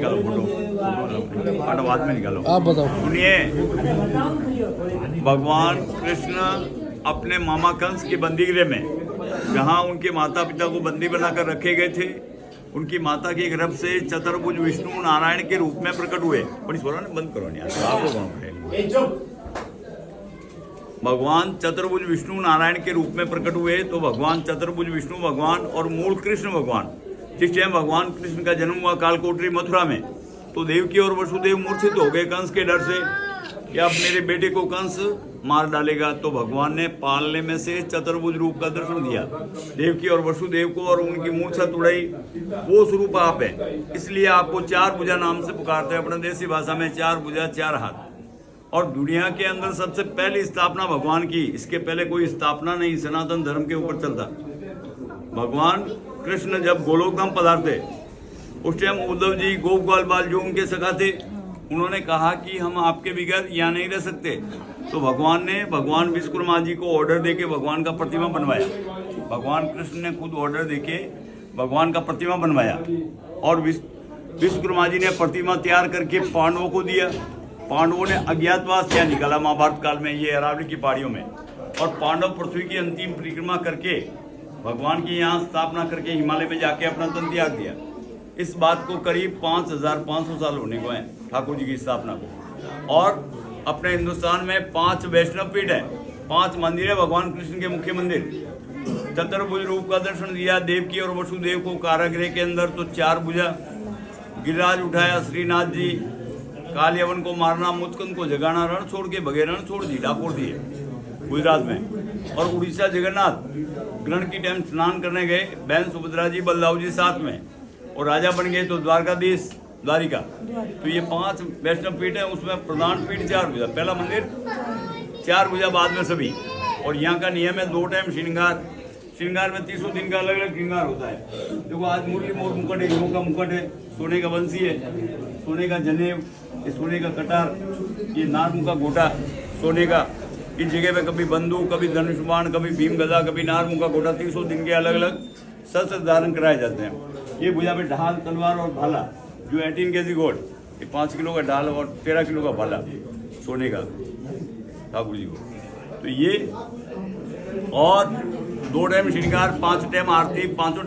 निकालो फोटो बाद में निकालो। आप बताओ। सुनिए, भगवान कृष्ण अपने मामा कंस की बंदीगृह में, जहाँ उनके माता पिता को बंदी बनाकर रखे गए थे, उनकी माता के गर्भ से चतुर्भुज विष्णु नारायण के रूप में प्रकट हुए। बड़ी सोरा ने बंद करो नहीं, भगवान चतुर्भुज विष्णु नारायण के रूप में प्रकट हुए। तो भगवान चतुर्भुज विष्णु भगवान और मूल कृष्ण भगवान, जिस टाइम भगवान कृष्ण का जन्म हुआ कालकोटरी मथुरा में, तो देवकी और वसुदेव मूर्छित हो गए कंस के डर से कि अब मेरे बेटे को कंस मार डालेगा। तो भगवान ने पालने में से चतुर्भुज रूप का दर्शन दिया देवकी और वसुदेव को, और उनकी मूर्छा तुड़ाई। वो स्वरूप आप है, इसलिए आपको चार भुजा नाम से पुकारते हैं। अपने देसी भाषा में चार भुजा चार हाथ। और दुनिया के अंदर सबसे पहली स्थापना भगवान की, इसके पहले कोई स्थापना नहीं सनातन धर्म के ऊपर चलता। भगवान कृष्ण जब गोलोक धाम पधारते, उस टाइम उद्धव जी गोपाल बाल जो उनके सखा थे, उन्होंने कहा कि हम आपके बगैर यहाँ नहीं रह सकते। तो भगवान ने भगवान विश्वकर्मा जी को ऑर्डर देके भगवान का प्रतिमा बनवाया। भगवान कृष्ण ने खुद ऑर्डर देके भगवान का प्रतिमा बनवाया, और विश्वकर्मा जी ने प्रतिमा तैयार करके पांडवों को दिया। पांडवों ने अज्ञातवास क्या निकाला महाभारत काल में, ये अरावली की पहाड़ियों में, और पांडव पृथ्वी की अंतिम परिक्रमा करके भगवान की यहाँ स्थापना करके हिमालय में जाके अपना तन त्याग दिया। इस बात को करीब 5500 साल होने को है ठाकुर जी की स्थापना को। और अपने हिंदुस्तान में 5 वैष्णव पीठ है, 5 मंदिर है भगवान कृष्ण के मुख्य मंदिर। चतुर्भुज रूप का दर्शन दिया देवकी और वसुदेव को कारागृह के अंदर, तो 4 भुजा। गिरिराज उठाया श्रीनाथ जी, काल यवन को मारना, मुचकंद को जगाना, रण छोड़ के भगे, रण छोड़ दी डाकोर दिए गुजरात में। और उड़ीसा जगन्नाथ ग्रहण की टाइम स्नान करने गए, बहन सुभद्रा जी बलदाऊ जी साथ में, और राजा बन गए तो द्वारकाधीश द्वारिका। तो ये 5 वैष्णव पीठ है, उसमें प्रधान पीठ 4 भुजा, पहला मंदिर 4 भुजा, बाद में सभी। और यहाँ का नियम है 2 टाइम श्रृंगार। श्रृंगार में 30 दिन का अलग अलग श्रृंगार होता है। देखो आज मुरली मोर मुकुट है, हीरों का मुकुट है, सोने का बंसी है, सोने का जनेब, ये सोने का कटार, ये नारमू का गोटा सोने का। इस जगह पे कभी बंदूक, कभी धनुष बाण, कभी भीम गदा, कभी नारमू का गोटा, 300 दिन के अलग अलग शस्त्र धारण कराए जाते हैं। ये भुजा में ढाल, तलवार और भाला, जो 18 केजी गोड, ये 5 किलो का ढाल और 13 किलो का भाला सोने का ठाकुर जी को। तो ये और 2 टाइम श्रृंगार, 5 टाइम आरती, 5